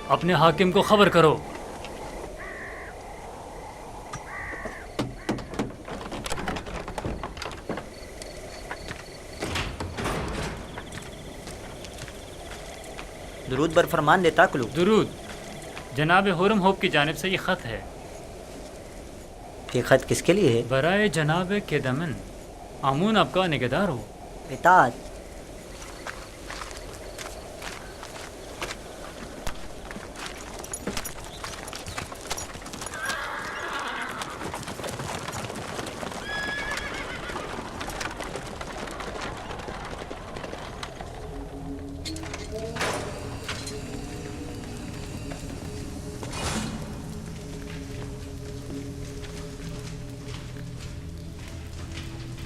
اپنے حاکم کو خبر کرو۔ درود بر فرمان دیتا کلو۔ درود۔ جناب حرم ہوپ کی جانب سے یہ خط ہے۔ یہ خط کس کے لیے ہے؟ برائے جناب کیدمن، آمون آپ کا نگہدار ہو۔ اطاعت۔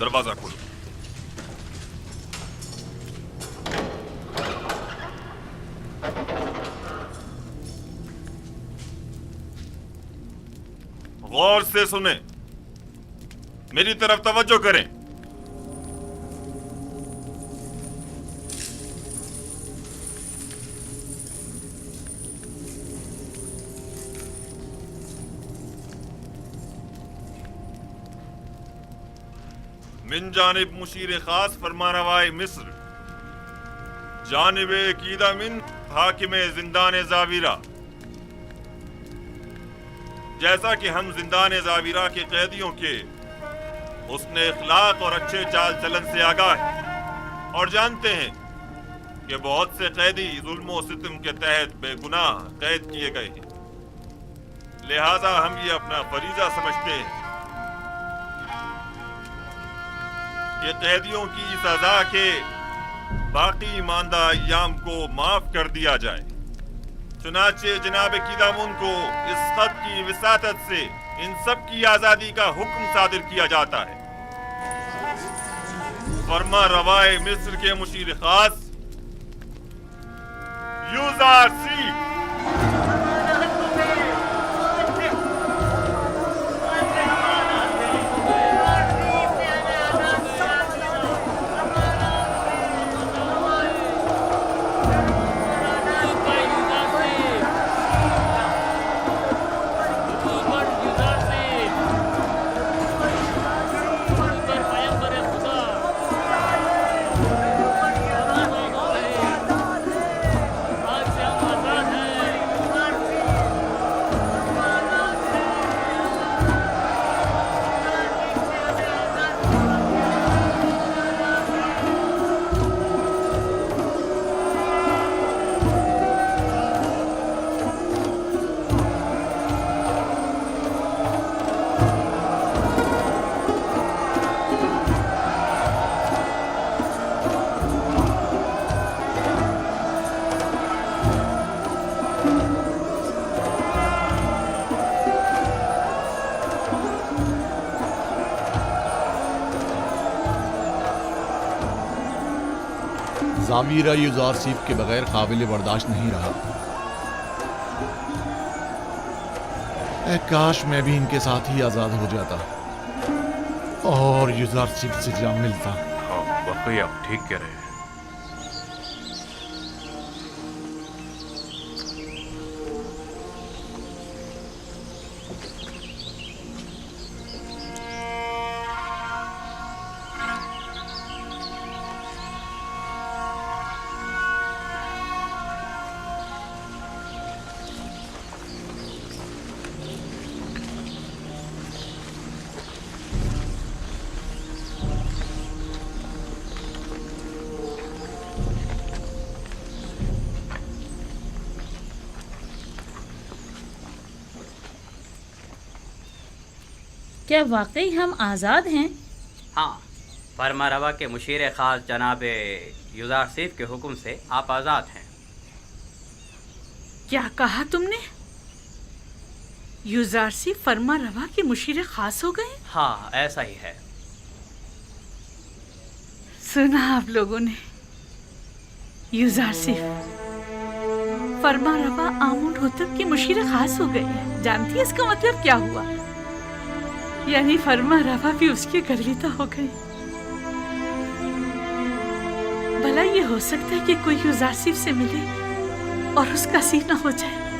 دروازہ کھولو۔ غور سے سنیں، میری طرف توجہ کریں۔ من جانب مشیر خاص فرمانروائے مصر، جانب عقیدہ من حاکم زندان زاویرہ، جیسا کہ ہم زندان زاویرہ کے قیدیوں کے حسن اخلاق اور اچھے چال چلن سے آگاہ ہیں اور جانتے ہیں کہ بہت سے قیدی ظلم و ستم کے تحت بے گناہ قید کیے گئے ہیں، لہذا ہم یہ اپنا فریضہ سمجھتے ہیں کہ قیدیوں کی سزا کے باقی ماندہ ایام کو معاف کر دیا جائے۔ چنانچہ جناب کیدامون کو اس خط کی وساطت سے ان سب کی آزادی کا حکم صادر کیا جاتا ہے۔ فرما روائے مصر کے مشیر خاص یوزار سیف۔ زاویرہ یوزار سیف کے بغیر قابل برداشت نہیں رہا۔ اے کاش میں بھی ان کے ساتھ ہی آزاد ہو جاتا اور یوزار سیف سے جا ملتا۔ واقعی آپ ٹھیک کہہ رہے ہیں۔ کیا واقعی ہم آزاد ہیں؟ ہاں، فرما روا کے مشیر خاص جناب یوزار سیف کے حکم سے آپ آزاد ہیں۔ کیا کہا تم نے؟ یوزار سیف فرما روا کے مشیر خاص ہو گئے؟ ہاں، ایسا ہی ہے۔ سنا آپ لوگوں نے، یوزار سیف فرما روا آمون ہوتب کے مشیر خاص ہو گئے۔ جانتی ہے اس کا مطلب کیا ہوا؟ یعنی فرما روا بھی اس کے گرویدہ ہو گئے۔ بھلا یہ ہو سکتا ہے کہ کوئی یوزار سیف سے ملے اور اس کا سینہ ہو جائے؟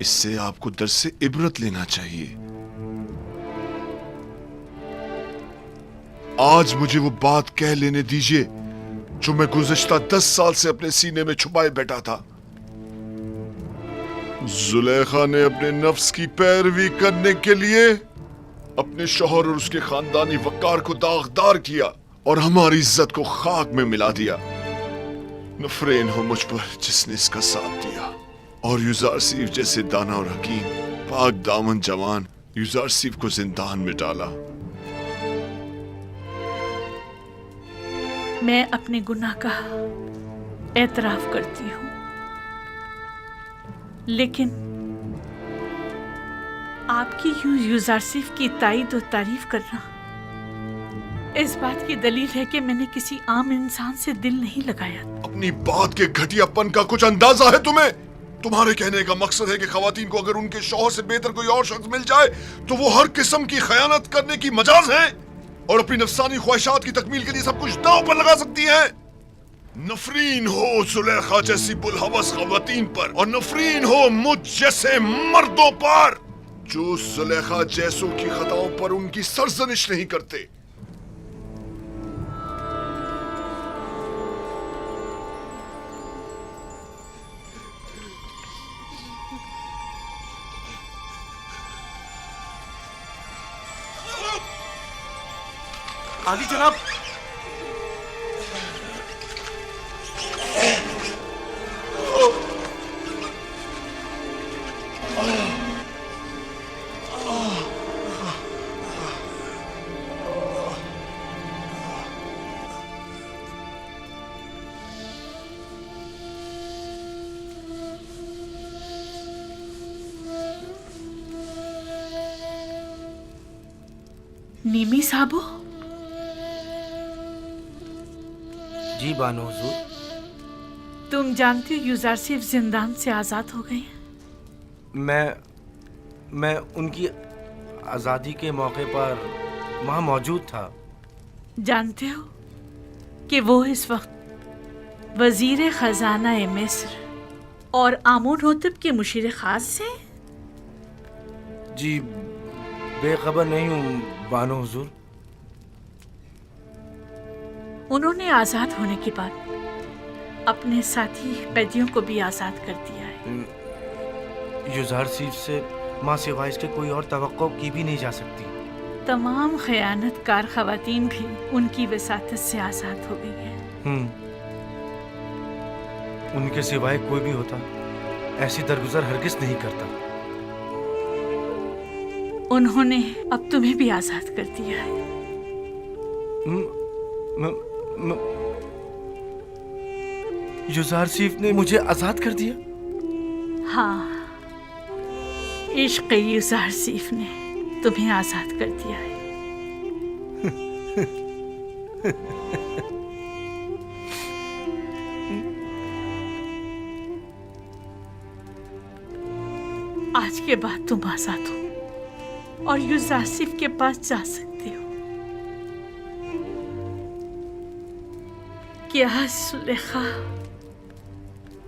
اس سے آپ کو درس سے عبرت لینا چاہیے. آج مجھے وہ بات کہہ لینے دیجیے جو میں گزشتہ 10 سال سے اپنے سینے میں چھپائے بیٹھا تھا. زلیخا نے اپنے نفس کی پیروی کرنے کے لیے اپنے شوہر اور اس کے خاندانی وقار کو داغدار کیا اور ہماری عزت کو خاک میں ملا دیا. نفرین ہو مجھ پر جس نے اس کا ساتھ دیا. اور یوزارسیف جیسے دانا اور حکیم پاک دامن جوان یوزارسیف کو زندان میں ڈالا. میں اپنے گناہ کا اعتراف کرتی ہوں، لیکن آپ کی یوزارسیف کی تائید و تعریف کرنا اس بات کی دلیل ہے کہ میں نے کسی عام انسان سے دل نہیں لگایا. اپنی بات کے گھٹیا پن کا کچھ اندازہ ہے تمہیں؟ تمہارے کہنے کا مقصد ہے کہ خواتین کو اگر ان کے شوہر سے بہتر کوئی اور شخص مل جائے تو وہ ہر قسم کی خیانت کرنے کی مجاز ہیں اور اپنی نفسانی خواہشات کی تکمیل کے لیے سب کچھ داؤ پر لگا سکتی ہیں. نفرین ہو زلیخا جیسی بلحوث خواتین پر اور نفرین ہو مجھ جیسے مردوں پر جو زلیخا جیسوں کی خطاؤں پر ان کی سرزنش نہیں کرتے. عالی جناب، نیمی صاحبو. جی بانو حضور. تم جانتے ہو یوزارسیف زندان سے آزاد ہو گئے ہیں. میں ان کی آزادی کے موقع پر وہاں موجود تھا. جانتے ہو کہ وہ اس وقت وزیر خزانہ مصر اور آمون ہوتب کے مشیر خاص سے؟ جی بے خبر نہیں ہوں بانو حضور. انہوں نے آزاد ہونے کے بعد اپنے ساتھی قیدیوں کو بھی آزاد کر دیا ہے. یوزارسیف سے ماں سوائے اس کے کوئی اور توقع کی بھی نہیں جا سکتی. تمام خیانت کار خواتین بھی ان کی وساطت سے آزاد ہو گئی ہیں. ان کے سوائے کوئی بھی ہوتا ایسی درگزر ہرگز نہیں کرتا. انہوں نے اب تمہیں بھی آزاد کر دیا ہے. یوزارسیف نے مجھے آزاد کر دیا؟ ہاں، عشق یوزارسیف نے تمہیں آزاد کر دیا ہے. آج کے بعد تم آزاد ہو اور یوزارسیف کے پاس جا سکتے ہو. کیا زلیخا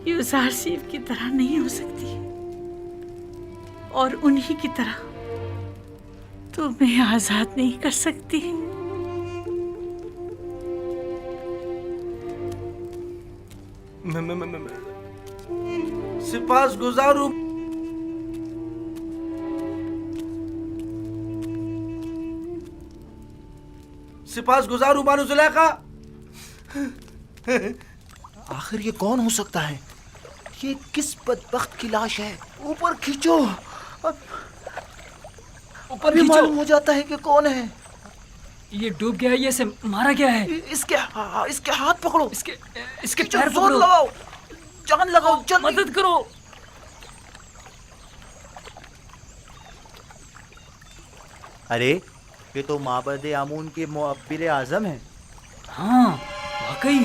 یوزارسیف کی طرح نہیں ہو سکتی اور انہی کی طرح تمہیں آزاد نہیں کر سکتی؟ سپاس گزار ہوں. سپاس گزار ہوں بانو زلیخا. آخر یہ کون ہو سکتا ہے؟ یہ کس بدبخت کی لاش ہے؟ اوپر کھینچو، اوپر بھی معلوم ہو جاتا ہے کہ کون ہے. یہ ڈوب گیا ہے، یہ اسے مارا گیا ہے. اس کے ہاتھ پکڑو، اس کے پیر زور لگاؤ، جان لگاؤ، جلدی مدد کرو. ارے یہ تو معبد آمون کے معبر اعظم ہیں. ہاں واقعی.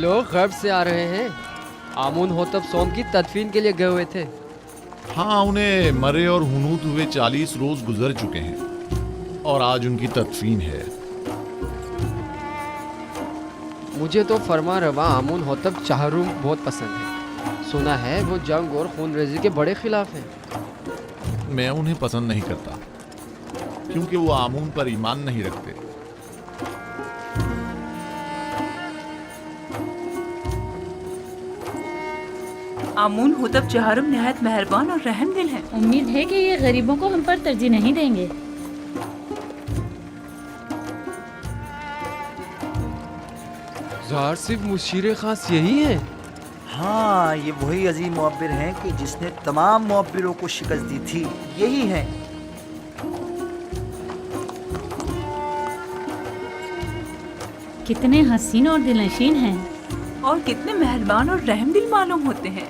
لوگ غرب سے آ رہے ہیں. آمون ہوتب سوم کی تدفین کے لیے گئے ہوئے تھے. ہاں انہیں مرے اور ہنوت ہوئے 40 روز گزر چکے ہیں اور آج ان کی تدفین ہے. مجھے تو فرما روا آمون ہوتب چہروم بہت پسند ہے. سنا ہے وہ جنگ اور خون ریزی کے بڑے خلاف ہیں. میں انہیں پسند نہیں کرتا کیونکہ وہ آمون پر ایمان نہیں رکھتے. آمون ہوتب چہارم نہایت مہربان اور رحم دل ہیں. امید ہے کہ یہ غریبوں کو ہم پر ترجیح نہیں دیں گے. زار صرف مشیر خاص یہی ہیں. ہاں یہ وہی عظیم معبر ہیں کہ جس نے تمام معبروں کو شکست دی تھی. یہی ہیں. کتنے حسین اور دلنشین ہیں اور کتنے مہربان اور رحم دل معلوم ہوتے ہیں.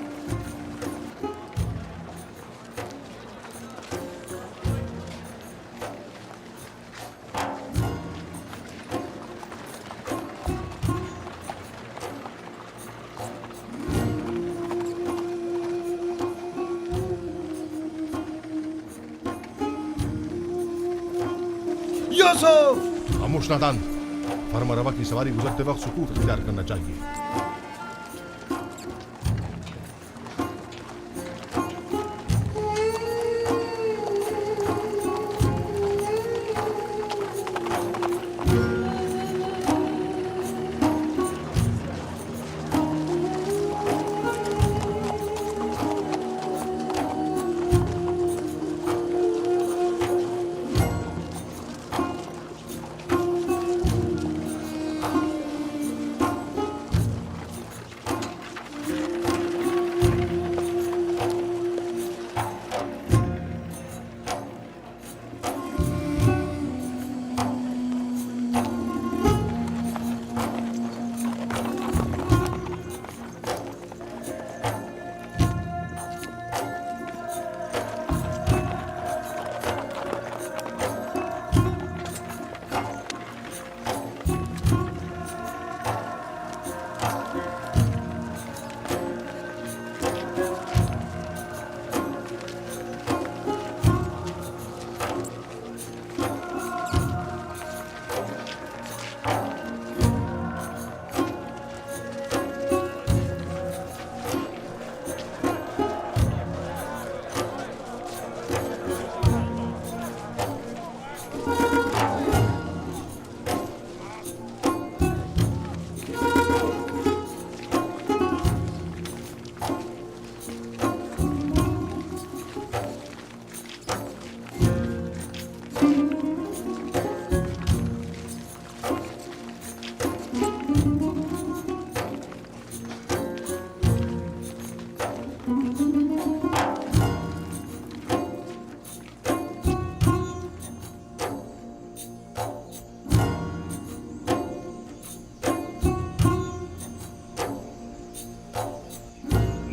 یوسف! خاموش نادان. فرما روا کی سواری گزرتے وقت سکوت اختیار کرنا چاہیے.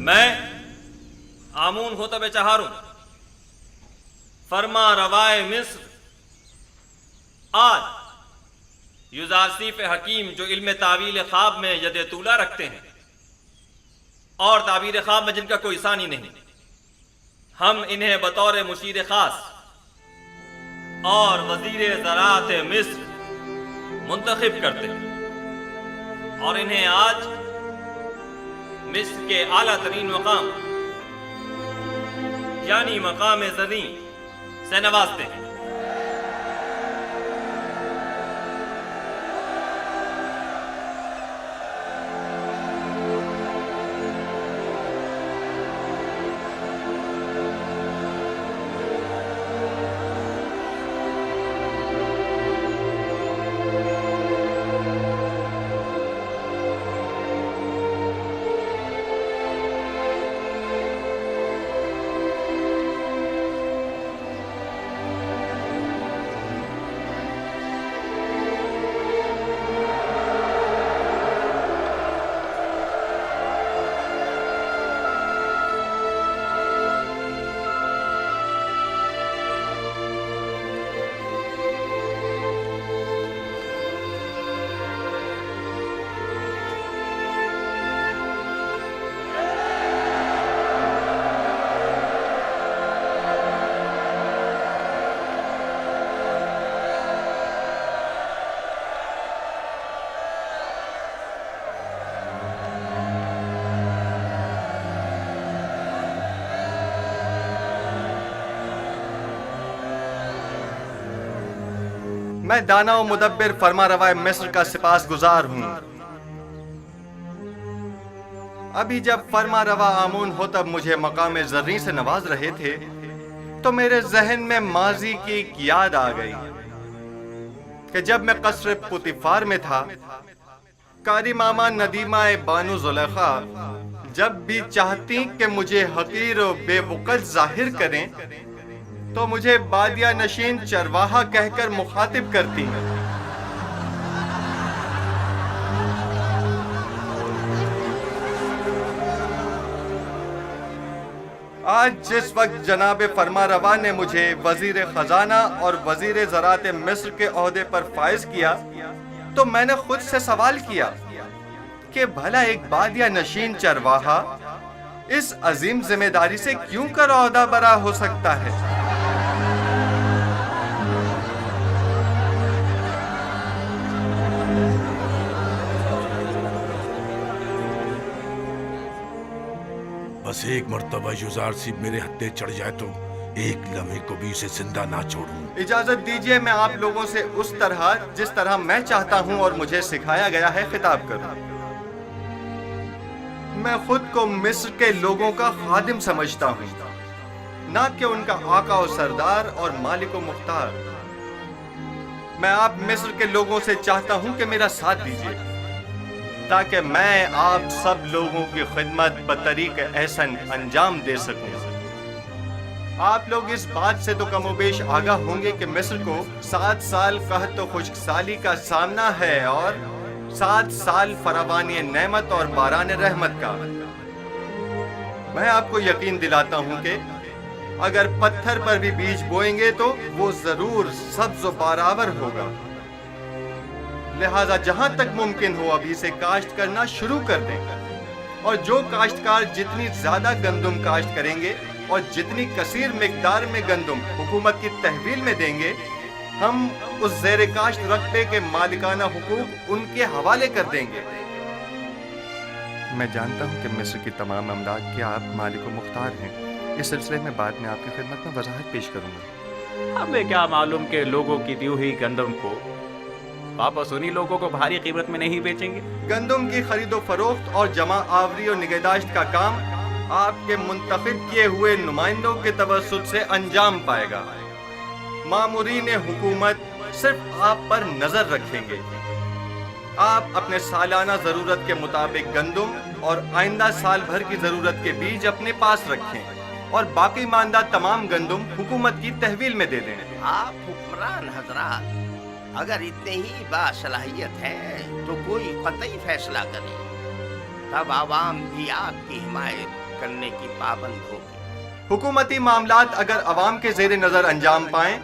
میں آمون ہوتب چہارم فرما روائے مصر آج یوزارسیف حکیم جو علم تعویل خواب میں ید طولہ رکھتے ہیں اور تعبیر خواب میں جن کا کوئی ثانی نہیں، ہم انہیں بطور مشیر خاص اور وزیر زراعت مصر منتخب کرتے ہیں اور انہیں آج مصر کے اعلیٰ ترین مقام یعنی مقام زرین سے نوازتے ہیں۔ میں دانا و مدبر فرما روا مصر کا سپاس گزار ہوں۔ ابھی جب فرما روا آمون ہوتب مجھے مقام زریں سے نواز رہے تھے تو میرے ذہن میں ماضی کی ایک یاد آ گئی کہ جب میں قصر پوتیفار میں تھا، قاری ماما ندیمہ بانو زلیخا جب بھی چاہتی کہ مجھے حقیر و بے وقت ظاہر کریں تو مجھے بادیہ نشین چرواہا کہہ کر مخاطب کرتی ہیں۔ آج جس وقت جناب فرما روا نے مجھے وزیر خزانہ اور وزیر زراعت مصر کے عہدے پر فائز کیا تو میں نے خود سے سوال کیا کہ بھلا ایک بادیہ نشین چرواہا اس عظیم ذمہ داری سے کیوں کر عہدہ برا ہو سکتا ہے؟ بس ایک مرتبہ یوزار سیف میرے ہتھے چڑھ جائے تو ایک لمحے کو بھی اسے زندہ نہ چھوڑوں۔ اجازت دیجئے میں آپ لوگوں سے اس طرح جس طرح میں چاہتا ہوں اور مجھے سکھایا گیا ہے خطاب کروں۔ میں خود کو مصر کے لوگوں کا خادم سمجھتا ہوں، نہ کہ ان کا آقا و سردار اور مالک و مختار۔ میں آپ مصر کے لوگوں سے چاہتا ہوں کہ میرا ساتھ دیجئے تاکہ میں آپ سب لوگوں کی خدمت بطریق احسن انجام دے سکوں۔ آپ لوگ اس بات سے تو کم و بیش آگاہ ہوں گے کہ مصر کو 7 سال قحط و خشک سالی کا سامنا ہے اور 7 سال فراوانی نعمت اور باران رحمت کا۔ میں آپ کو یقین دلاتا ہوں کہ اگر پتھر پر بھی بیج بوئیں گے تو وہ ضرور سبز و بارآور ہوگا۔ لہٰذا جہاں تک ممکن ہو ابھی سے کاشت کرنا شروع کر دیں، اور جو کاشتکار جتنی زیادہ گندم کاشت کریں گے اور جتنی کثیر مقدار میں گندم حکومت کی تحویل میں دیں گے، ہم اس زیر کاشت رقبے کے مالکانہ حقوق ان کے حوالے کر دیں گے۔ میں جانتا ہوں کہ مصر کی تمام املاک کے آپ مالک و مختار ہیں۔ اس سلسلے میں بعد میں آپ کی خدمت میں وضاحت پیش کروں گا۔ ہمیں کیا معلوم کہ لوگوں کی دی ہوئی گندم کو واپس انہی لوگوں کو بھاری قیمت میں نہیں بیچیں گے۔ گندم کی خرید و فروخت اور جمع آوری اور نگہداشت کا کام آپ کے منتخب کیے ہوئے نمائندوں کے توسط سے انجام پائے گا۔ مامورین حکومت صرف آپ پر نظر رکھیں گے۔ آپ اپنے سالانہ ضرورت کے مطابق گندم اور آئندہ سال بھر کی ضرورت کے بیج اپنے پاس رکھیں اور باقی ماندہ تمام گندم حکومت کی تحویل میں دے دیں۔ آپ حکمران حضرات اگر اتنے ہی باصلاحیت ہیں تو کوئی قطعی فیصلہ کریں، تب عوام بھی آپ کی حمایت کرنے کی پابند ہوگی۔ حکومتی معاملات اگر عوام کے زیر نظر انجام پائیں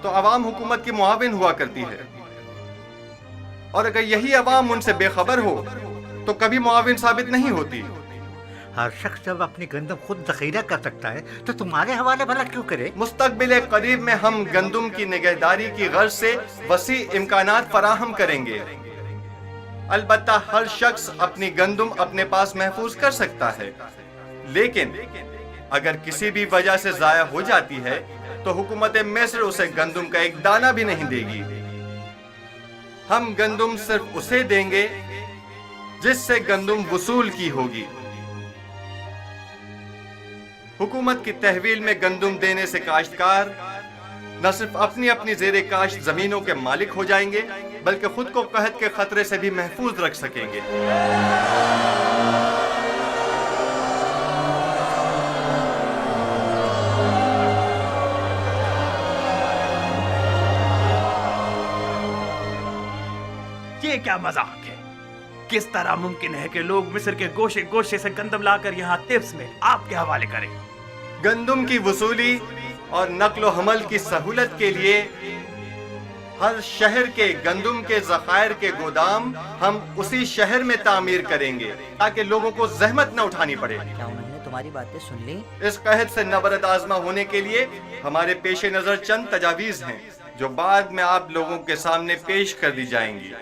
تو عوام حکومت کی معاون ہوا کرتی ہے، اور اگر یہی عوام ان سے بے خبر ہو تو کبھی معاون ثابت نہیں ہوتی۔ ہر شخص جب اپنی گندم خود ذخیرہ کر سکتا ہے تو تمہارے حوالے بھلا کیوں کرے؟ مستقبل قریب میں ہم گندم کی نگہداری کی غرض سے وسیع امکانات فراہم کریں گے۔ البتہ ہر شخص اپنی گندم اپنے پاس محفوظ کر سکتا ہے، لیکن اگر کسی بھی وجہ سے ضائع ہو جاتی ہے تو حکومت مصر اسے گندم کا ایک دانہ بھی نہیں دے گی۔ ہم گندم صرف اسے دیں گے جس سے گندم وصول کی ہوگی۔ حکومت کی تحویل میں گندم دینے سے کاشتکار نہ صرف اپنی زیر کاشت زمینوں کے مالک ہو جائیں گے بلکہ خود کو قحط کے خطرے سے بھی محفوظ رکھ سکیں گے۔ یہ کیا مذاق ہے؟ کس طرح ممکن ہے کہ لوگ مصر کے گوشے گوشے سے گندم لا کر یہاں تبس میں آپ کے حوالے کریں؟ گندم کی وصولی اور نقل و حمل کی سہولت کے لیے ہر شہر کے گندم کے ذخائر کے گودام ہم اسی شہر میں تعمیر کریں گے تاکہ لوگوں کو زحمت نہ اٹھانی پڑے۔ کیا انہوں نے تمہاری باتیں سن لی؟ اس قحط سے نبرد آزما ہونے کے لیے ہمارے پیش نظر چند تجاویز ہیں جو بعد میں آپ لوگوں کے سامنے پیش کر دی جائیں گی۔